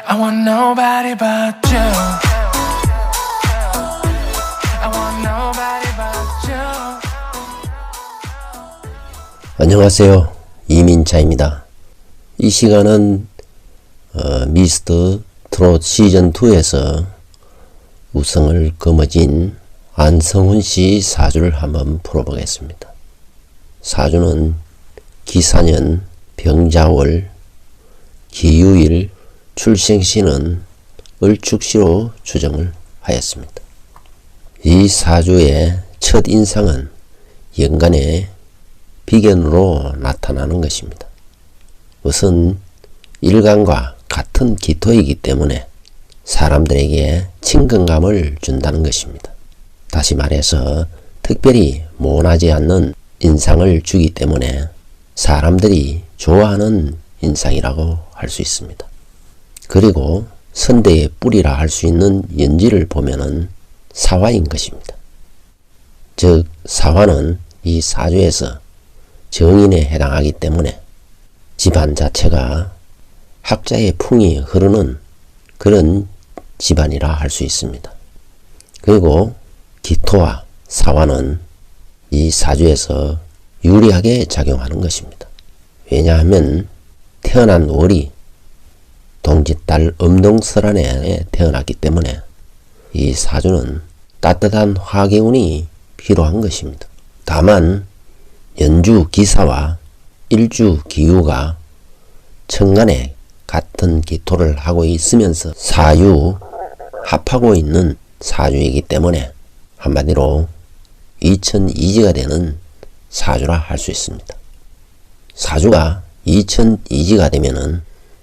I want nobody but you. I want nobody but you. 안녕하세요. 이민차입니다. 이 시간은 미스터 트롯 시즌2에서 우승을 거머쥔 안성훈 씨 사주를 한번 풀어보겠습니다. 사주는 기사년, 병자월, 기유일, 출생시는 을축시로 추정을 하였습니다. 이 사주의 첫 인상은 연간의 비견으로 나타나는 것입니다. 우선 일간과 같은 기토이기 때문에 사람들에게 친근감을 준다는 것입니다. 다시 말해서 특별히 모나지 않는 인상을 주기 때문에 사람들이 좋아하는 인상이라고 할 수 있습니다. 그리고 선대의 뿌리라 할 수 있는 연지를 보면은 사화인 것입니다. 즉 사화는 이 사주에서 정인에 해당하기 때문에 집안 자체가 학자의 풍이 흐르는 그런 집안이라 할 수 있습니다. 그리고 기토와 사화는 이 사주에서 유리하게 작용하는 것입니다. 왜냐하면 태어난 월이 동짓달 음동설안에 태어났기 때문에 이 사주는 따뜻한 화기운이 필요한 것입니다. 다만 연주 기사와 일주 기유가 천간에 같은 기토를 하고 있으면서 사유 합하고 있는 사주이기 때문에 한마디로 이천이지가 되는 사주라 할 수 있습니다. 사주가 이천이지가 되면은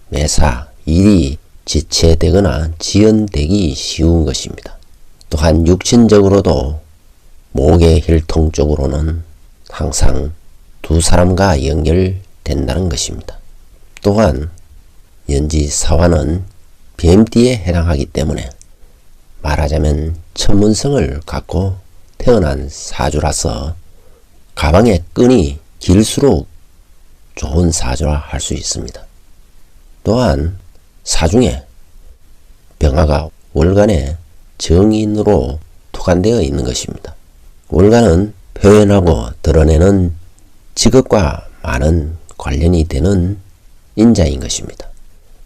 매사 일이 지체되거나 지연되기 쉬운 것입니다. 또한 육신적으로도 목의 혈통 쪽으로는 항상 두 사람과 연결된다는 것입니다. 또한 연지사화는 뱀띠에 해당하기 때문에 말하자면 천문성을 갖고 태어난 사주라서 가방의 끈이 길수록 좋은 사주라 할 수 있습니다. 또한 사중에 병화가 월간에 정인으로 토관되어 있는 것입니다. 월간은 표현하고 드러내는 직업과 많은 관련이 되는 인자인 것입니다.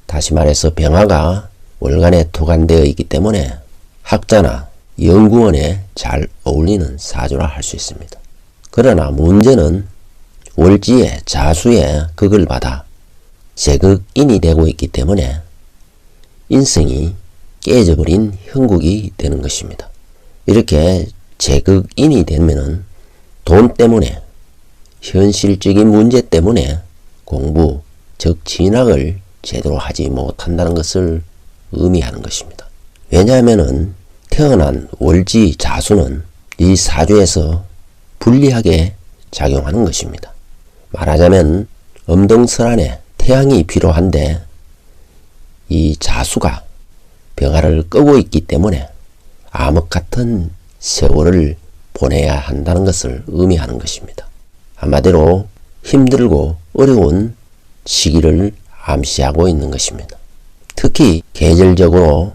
다시 말해서 병화가 월간에 토관되어 있기 때문에 학자나 연구원에 잘 어울리는 사주라 할 수 있습니다. 그러나 문제는 월지의 자수의 극을 받아 제극인이 되고 있기 때문에 인성이 깨져버린 형국이 되는 것입니다. 이렇게 제극인이 되면은 돈 때문에 현실적인 문제 때문에 공부, 즉 진학을 제대로 하지 못한다는 것을 의미하는 것입니다. 왜냐하면은 태어난 월지 자수는 이 사주에서 불리하게 작용하는 것입니다. 말하자면 음동설안에 태양이 필요한데 이 자수가 병화를 끄고 있기 때문에 암흑 같은 세월을 보내야 한다는 것을 의미하는 것입니다. 한마디로 힘들고 어려운 시기를 암시하고 있는 것입니다. 특히 계절적으로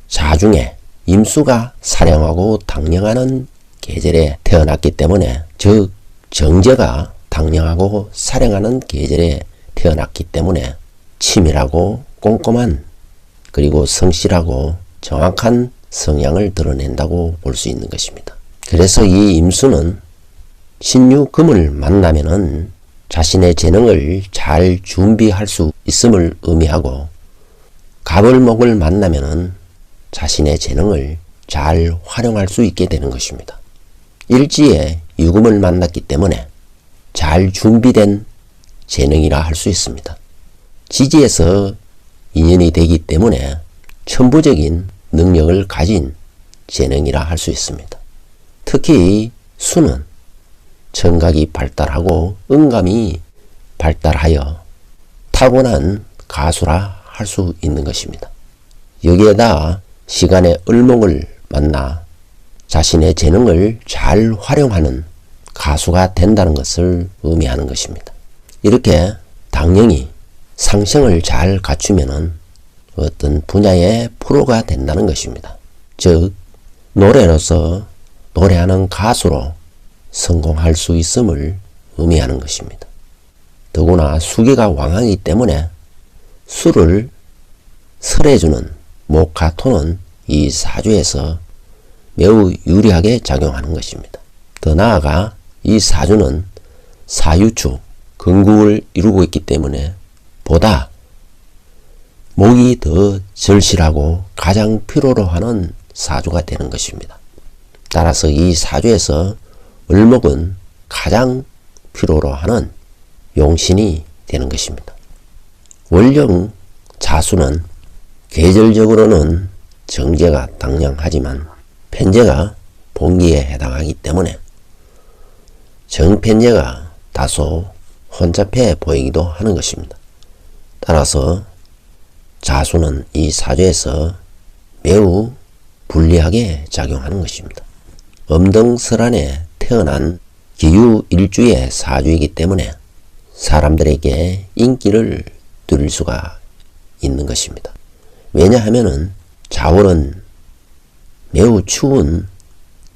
자중에 임수가 사령하고 당령하는 계절에 태어났기 때문에 즉 정제가 당령하고 사령하는 계절에 태어났기 때문에 치밀하고 꼼꼼한 그리고 성실하고 정확한 성향을 드러낸다고 볼 수 있는 것입니다. 그래서 이 임수는 신유금을 만나면은 자신의 재능을 잘 준비할 수 있음을 의미하고 갑을목을 만나면은 자신의 재능을 잘 활용할 수 있게 되는 것입니다. 일지에 유금을 만났기 때문에 잘 준비된 재능이라 할 수 있습니다. 지지에서 인연이 되기 때문에 천부적인 능력을 가진 재능이라 할 수 있습니다. 특히 수는 청각이 발달하고 음감이 발달하여 타고난 가수라 할 수 있는 것입니다. 여기에다 시간의 을목을 만나 자신의 재능을 잘 활용하는 가수가 된다는 것을 의미하는 것입니다. 이렇게 당령이 상성을 잘 갖추면은 어떤 분야의 프로가 된다는 것입니다. 즉 노래로서 노래하는 가수로 성공할 수 있음을 의미하는 것입니다. 더구나 수기가 왕하기 때문에 수를 설해주는 모카토는 이 사주에서 매우 유리하게 작용하는 것입니다. 더 나아가 이 사주는 사유축, 건국을 이루고 있기 때문에 보다 목이 더 절실하고 가장 필요로 하는 사주가 되는 것입니다. 따라서 이 사주에서 을목은 가장 필요로 하는 용신이 되는 것입니다. 월령 자수는 계절적으로는 정제가 당량하지만 편제가 본기에 해당하기 때문에 정편제가 다소 혼잡해 보이기도 하는 것입니다. 따라서 자수는 이 사주에서 매우 불리하게 작용하는 것입니다. 엄등설안에 태어난 기유일주의 사주이기 때문에 사람들에게 인기를 누릴 수가 있는 것입니다. 왜냐하면 자월은 매우 추운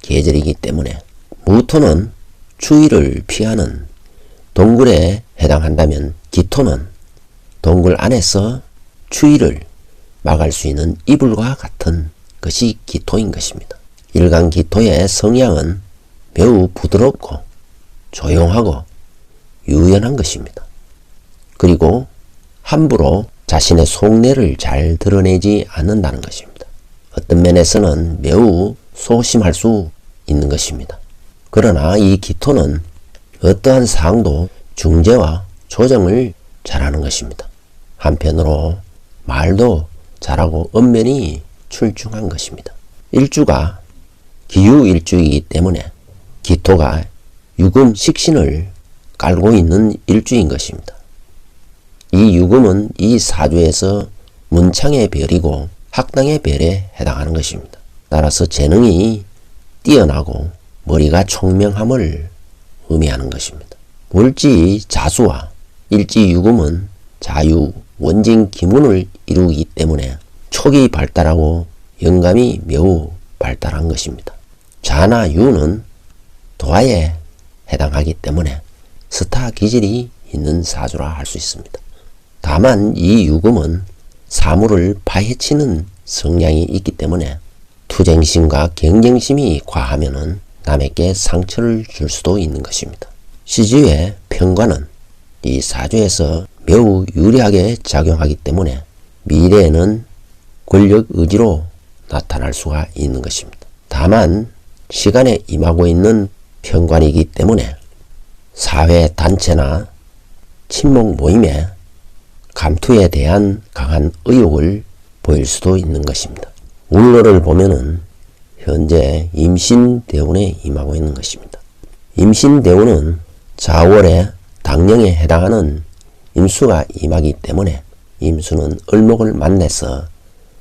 계절이기 때문에 무토는 추위를 피하는 동굴에 해당한다면 기토는 동굴 안에서 추위를 막을 수 있는 이불과 같은 것이 기토인 것입니다. 일간기토의 성향은 매우 부드럽고 조용하고 유연한 것입니다. 그리고 함부로 자신의 속내를 잘 드러내지 않는다는 것입니다. 어떤 면에서는 매우 소심할 수 있는 것입니다. 그러나 이 기토는 어떠한 사항도 중재와 조정을 잘하는 것입니다. 한편으로 말도 잘하고 언변이 출중한 것입니다. 일주가 기유일주이기 때문에 기토가 유금 식신을 깔고 있는 일주인 것입니다. 이 유금은 이 사주에서 문창의 별이고 학당의 별에 해당하는 것입니다. 따라서 재능이 뛰어나고 머리가 총명함을 의미하는 것입니다. 월지 자수와 일지 유금은 자유, 원진, 기문을 이루기 때문에 촉이 발달하고 영감이 매우 발달한 것입니다. 자나 유는 도화에 해당하기 때문에 스타 기질이 있는 사주라 할 수 있습니다. 다만 이 유금은 사물을 파헤치는 성향이 있기 때문에 투쟁심과 경쟁심이 과하면은 남에게 상처를 줄 수도 있는 것입니다. 시주의 편관은 이 사주에서 매우 유리하게 작용하기 때문에 미래에는 권력 의지로 나타날 수가 있는 것입니다. 다만 시간에 임하고 있는 편관이기 때문에 사회 단체나 친목 모임에 감투에 대한 강한 의욕을 보일 수도 있는 것입니다. 울러를 보면은 현재 임신대운에 임하고 있는 것입니다. 임신대운은 자월의 당령에 해당하는 임수가 임하기 때문에 임수는 을목을 만나서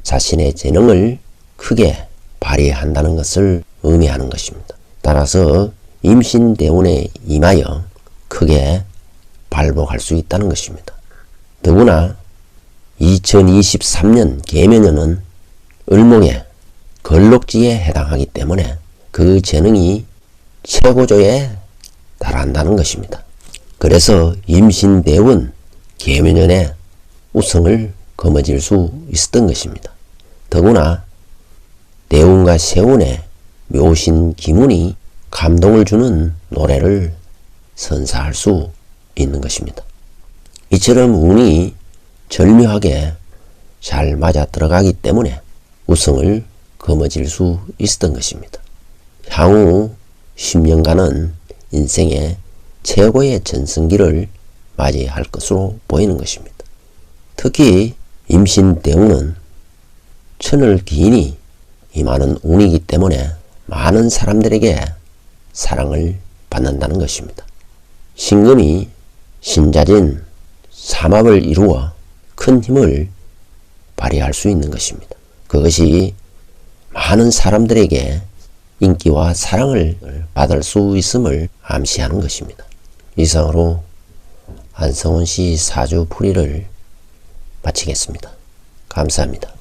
자신의 재능을 크게 발휘한다는 것을 의미하는 것입니다. 따라서 임신대운에 임하여 크게 발복할 수 있다는 것입니다. 더구나 2023년 계면년은 을목의 걸록지에 해당하기 때문에 그 재능이 최고조에 달한다는 것입니다. 그래서 임신대운 계면년에 우승을 거머쥘 수 있었던 것입니다. 더구나 대운과 세운의 묘신 기문이 감동을 주는 노래를 선사할 수 있는 것입니다. 이처럼 운이 절묘하게 잘 맞아 들어가기 때문에 우승을 거머쥘 수 있었던 것입니다. 향후 10년간은 인생의 최고의 전성기를 맞이할 것으로 보이는 것입니다. 특히 임신대운은 천을 기인이 임하는 운이기 때문에 많은 사람들에게 사랑을 받는다는 것입니다. 신금이 신자진 삼합을 이루어 큰 힘을 발휘할 수 있는 것입니다. 그것이 많은 사람들에게 인기와 사랑을 받을 수 있음을 암시하는 것입니다. 이상으로 안성훈 씨 사주 풀이를 마치겠습니다. 감사합니다.